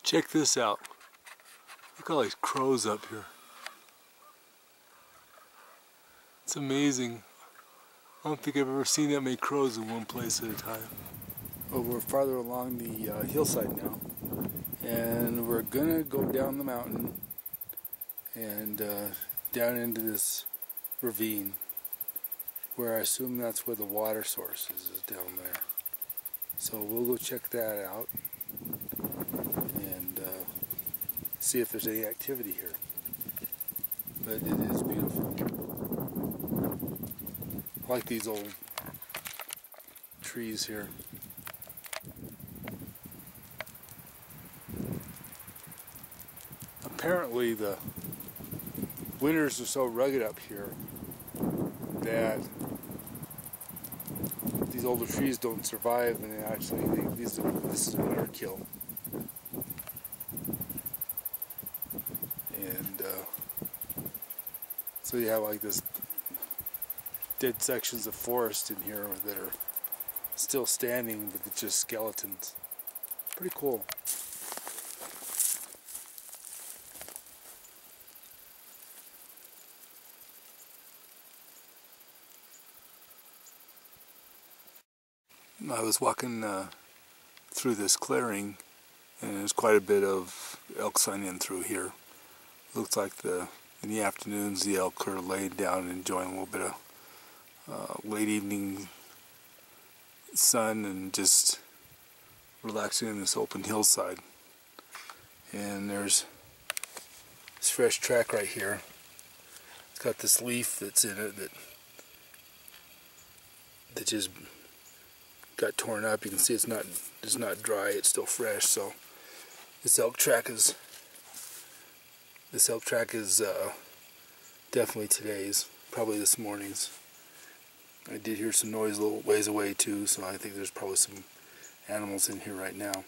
Check this out. Look at all these crows up here. It's amazing. I don't think I've ever seen that many crows in one place at a time. Well, we're farther along the hillside now, and we're gonna go down the mountain and down into this ravine, where I assume that's where the water source is down there. So we'll go check that out and see if there's any activity here. But it is beautiful. I like these old trees here. Apparently the winters are so rugged up here that these older trees don't survive, and this is a winter kill. And so you have like this dead sections of forest in here that are still standing, but it's just skeletons. Pretty cool. I was walking through this clearing, and there's quite a bit of elk sign in through here. Looks like in the afternoons the elk are laid down and enjoying a little bit of late evening sun and just relaxing in this open hillside. And there's this fresh track right here. It's got this leaf that's in it that just got torn up. You can see it's not dry, it's still fresh. So this elk track is definitely today's, probably this morning's. I did hear some noise a little ways away too, so I think there's probably some animals in here right now.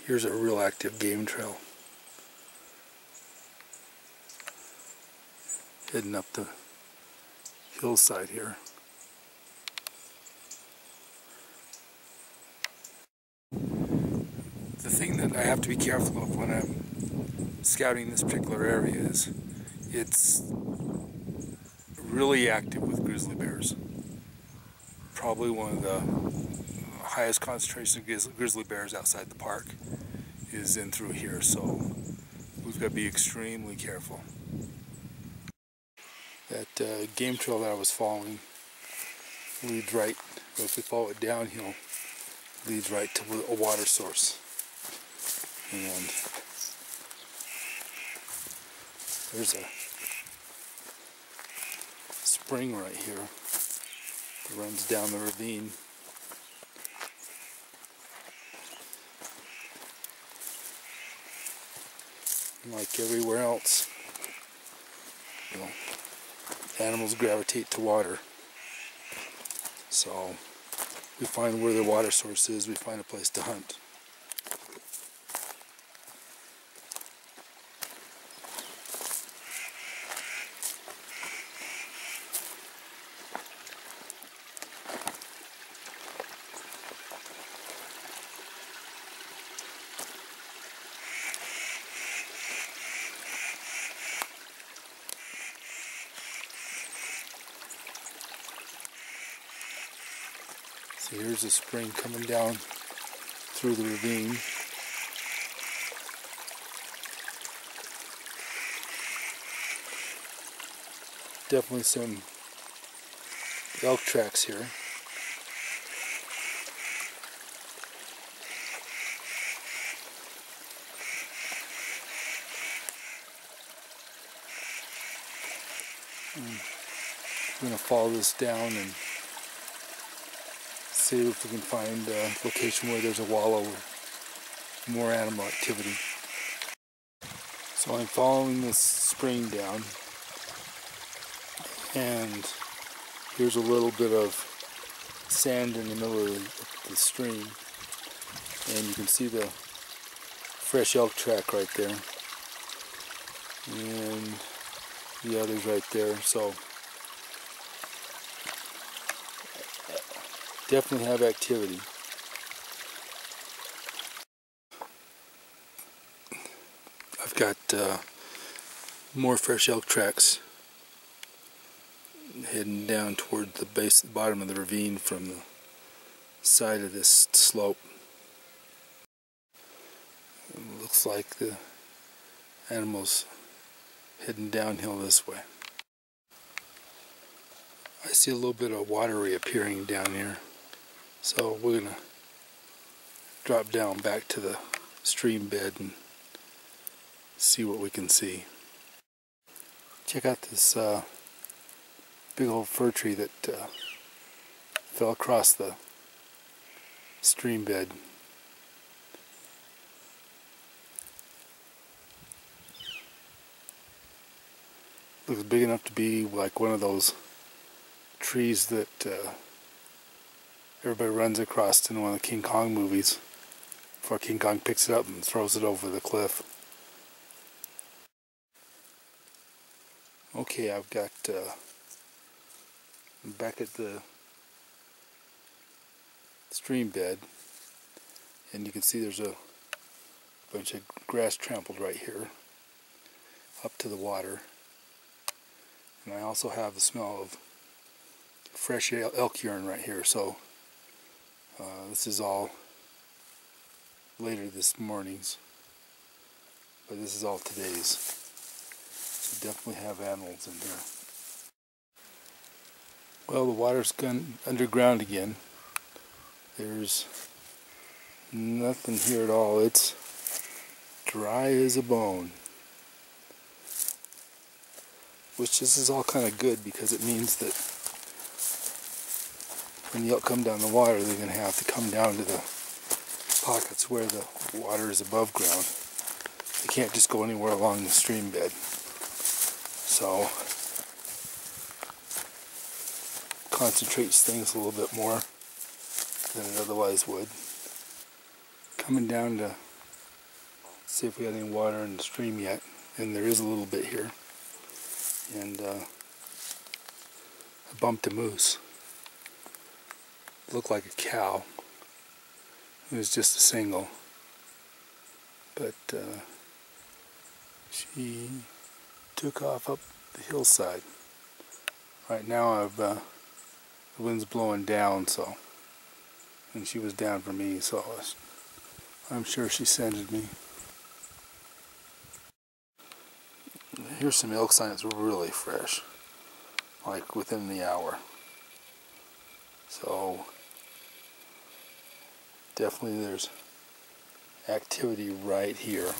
Here's a real active game trail. Heading up the hillside here. The thing that I have to be careful of when I'm scouting this particular area is it's really active with grizzly bears. Probably one of the highest concentrations of grizzly bears outside the park is in through here, so we've got to be extremely careful. That game trail that I was following leads right, if we follow it downhill, leads right to a water source. And there's a spring right here that runs down the ravine. And like everywhere else, you know, animals gravitate to water. So we find where the water source is, we find a place to hunt. So here's a spring coming down through the ravine. Definitely some elk tracks here. We're going to follow this down and see if we can find a location where there's a wallow with more animal activity. So I'm following this spring down, and here's a little bit of sand in the middle of the stream, and you can see the fresh elk track right there, and the others right there. So definitely have activity. more fresh elk tracks heading down toward the bottom of the ravine from the side of this slope. It looks like the animals heading downhill this way. I see a little bit of water reappearing down here, so we're gonna drop down back to the stream bed and see what we can see. Check out this big old fir tree that fell across the stream bed. Looks big enough to be like one of those trees that everybody runs across in one of the King Kong movies before King Kong picks it up and throws it over the cliff. Okay, I've got back at the stream bed, and you can see there's a bunch of grass trampled right here up to the water, and I also have the smell of fresh elk urine right here. So this is all later this morning's, but this is all today's. So definitely have animals in here. Well, the water's gone underground again. There's nothing here at all. It's dry as a bone. Which this is all kind of good, because it means that when the elk come down the water, they're going to have to come down to the pockets where the water is above ground. They can't just go anywhere along the stream bed. So concentrates things a little bit more than it otherwise would. Coming down to see if we had any water in the stream yet, and there is a little bit here. And I bumped a moose. It looked like a cow. It was just a single, but she took off up the hillside. Right now the wind's blowing down, so, and she was down for me, so I'm sure she scented me. Here's some elk sign that's really fresh, like within the hour. So definitely there's activity right here.